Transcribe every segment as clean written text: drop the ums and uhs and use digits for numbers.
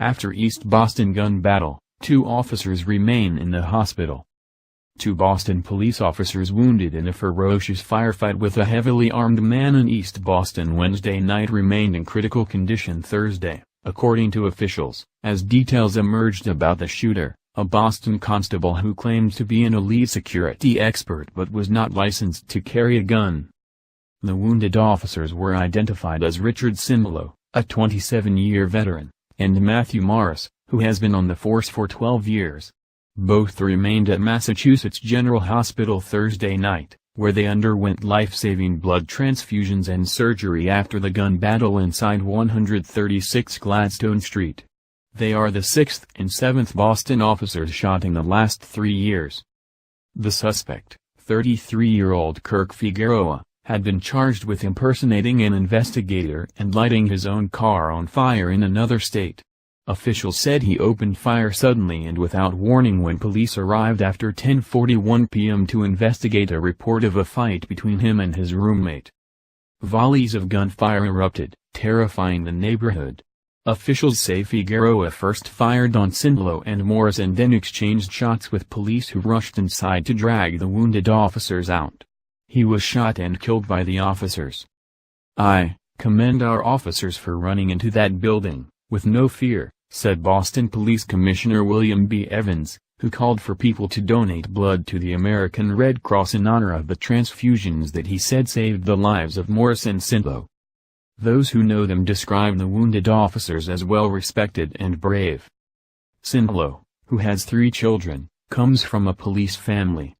After East Boston gun battle, 2 officers remain in the hospital. 2 Boston police officers wounded in a ferocious firefight with a heavily armed man in East Boston Wednesday night remained in critical condition Thursday, according to officials, as details emerged about the shooter, a Boston constable who claimed to be an elite security expert but was not licensed to carry a gun. The wounded officers were identified as Richard Simlow, a 27-year veteran, and Matthew Morris, who has been on the force for 12 years. Both remained at Massachusetts General Hospital Thursday night, where they underwent life-saving blood transfusions and surgery after the gun battle inside 136 Gladstone Street. They are the 6th and 7th Boston officers shot in the last 3 years. The suspect, 33-year-old Kirk Figueroa, had been charged with impersonating an investigator and lighting his own car on fire in another state. Officials said he opened fire suddenly and without warning when police arrived after 10:41 p.m. to investigate a report of a fight between him and his roommate. Volleys of gunfire erupted, terrifying the neighborhood. Officials say Figueroa first fired on Simlow and Morris and then exchanged shots with police who rushed inside to drag the wounded officers out. He was shot and killed by the officers. "I commend our officers for running into that building with no fear," said Boston Police Commissioner William B. Evans, who called for people to donate blood to the American Red Cross in honor of the transfusions that he said saved the lives of Morris and Simlow. Those who know them describe the wounded officers as well-respected and brave. Simlow, who has 3 children, comes from a police family.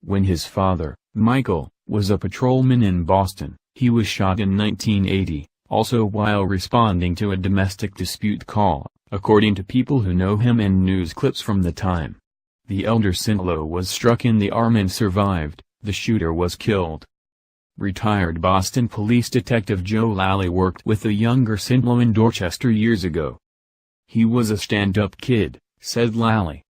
When his father, Michael, was a patrolman in Boston, he was shot in 1980, also while responding to a domestic dispute call, according to people who know him and news clips from the time. The elder Simlow was struck in the arm and survived. The shooter was killed. Retired Boston Police Detective Joe Lally worked with the younger Simlow in Dorchester years ago. "He was a stand-up kid," said Lally.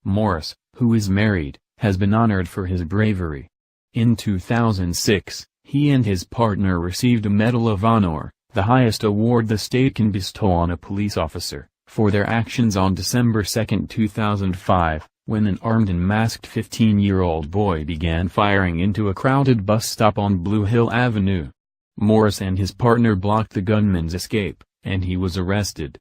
Morris, who is married, has been honored for his bravery. In 2006, he and his partner received a Medal of Honor, the highest award the state can bestow on a police officer, for their actions on December 2, 2005, when an armed and masked 15-year-old boy began firing into a crowded bus stop on Blue Hill Avenue. Morris and his partner blocked the gunman's escape, and he was arrested.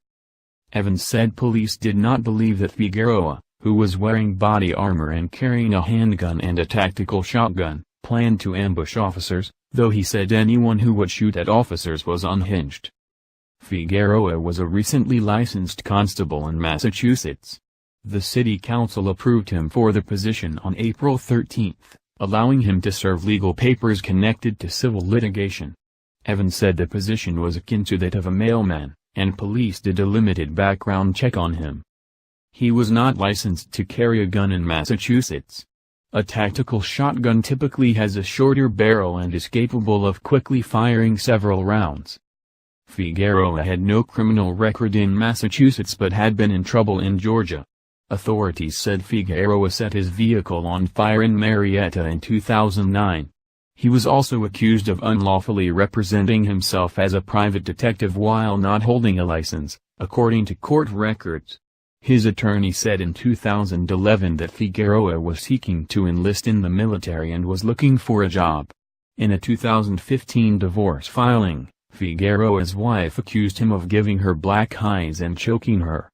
Evans said police did not believe that Figueroa, who was wearing body armor and carrying a handgun and a tactical shotgun, planned to ambush officers, though he said anyone who would shoot at officers was unhinged. Figueroa was a recently licensed constable in Massachusetts. The city council approved him for the position on April 13, allowing him to serve legal papers connected to civil litigation. Evans said the position was akin to that of a mailman, and police did a limited background check on him. He was not licensed to carry a gun in Massachusetts. A tactical shotgun typically has a shorter barrel and is capable of quickly firing several rounds. Figueroa had no criminal record in Massachusetts but had been in trouble in Georgia. Authorities said Figueroa set his vehicle on fire in Marietta in 2009. He was also accused of unlawfully representing himself as a private detective while not holding a license, according to court records. His attorney said in 2011 that Figueroa was seeking to enlist in the military and was looking for a job. In a 2015 divorce filing, Figueroa's wife accused him of giving her black eyes and choking her.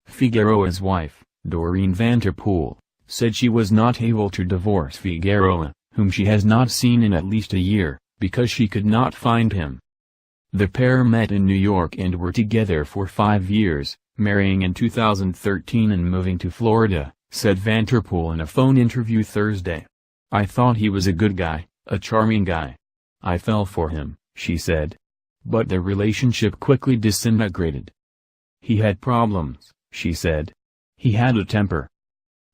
Figueroa's wife, Doreen Vanterpool, said she was not able to divorce Figueroa, whom she has not seen in at least a year, because she could not find him. The pair met in New York and were together for 5 years, marrying in 2013 and moving to Florida, said Vanterpool in a phone interview Thursday. "I thought he was a good guy, a charming guy. I fell for him," she said. But the relationship quickly disintegrated. "He had problems," she said. "He had a temper."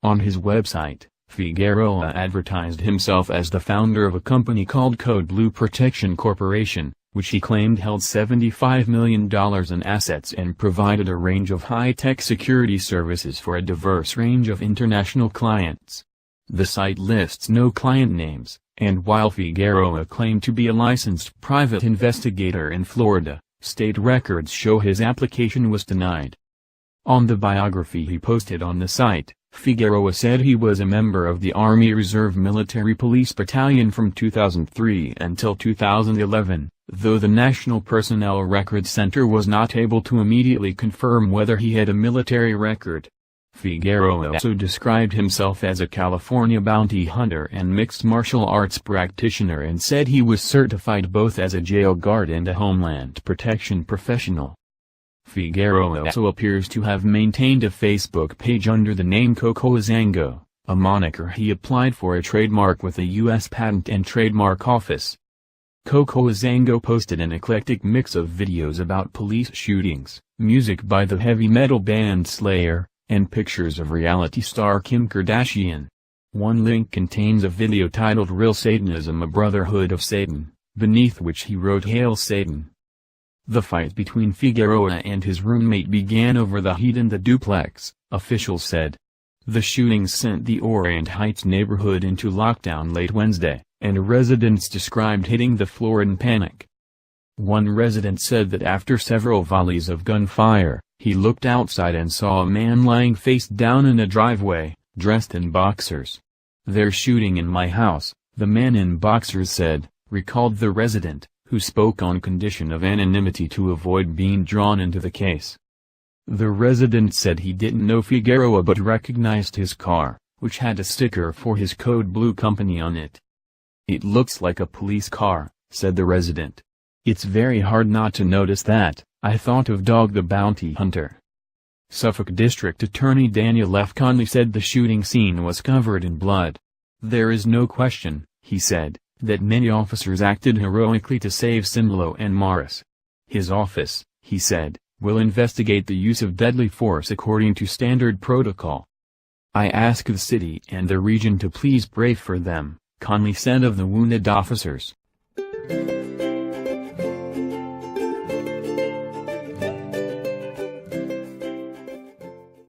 On his website, Figueroa advertised himself as the founder of a company called Code Blue Protection Corporation, which he claimed held $75 million in assets and provided a range of high-tech security services for a diverse range of international clients. The site lists no client names, and while Figueroa claimed to be a licensed private investigator in Florida, state records show his application was denied. On the biography he posted on the site, Figueroa said he was a member of the Army Reserve Military Police Battalion from 2003 until 2011, though the National Personnel Records Center was not able to immediately confirm whether he had a military record. Figueroa also described himself as a California bounty hunter and mixed martial arts practitioner and said he was certified both as a jail guard and a homeland protection professional. Figueroa also appears to have maintained a Facebook page under the name Coco Azango, a moniker he applied for a trademark with the U.S. Patent and Trademark Office. Coco Azango posted an eclectic mix of videos about police shootings, music by the heavy metal band Slayer, and pictures of reality star Kim Kardashian. One link contains a video titled Real Satanism: A Brotherhood of Satan, beneath which he wrote Hail Satan. The fight between Figueroa and his roommate began over the heat in the duplex, officials said. The shootings sent the Orient Heights neighborhood into lockdown late Wednesday, and residents described hitting the floor in panic. One resident said that after several volleys of gunfire, he looked outside and saw a man lying face down in a driveway, dressed in boxers. "They're shooting in my house," the man in boxers said, recalled the resident, who spoke on condition of anonymity to avoid being drawn into the case. The resident said he didn't know Figueroa but recognized his car, which had a sticker for his Code Blue company on it. "It looks like a police car," said the resident. "It's very hard not to notice that. I thought of Dog the Bounty Hunter." Suffolk District Attorney Daniel F. Conley said the shooting scene was covered in blood. "There is no question," he said, "that many officers acted heroically to save Simlo and Morris. His office," he said, "will investigate the use of deadly force according to standard protocol. I ask the city and the region to please pray for them," Conley said of the wounded officers.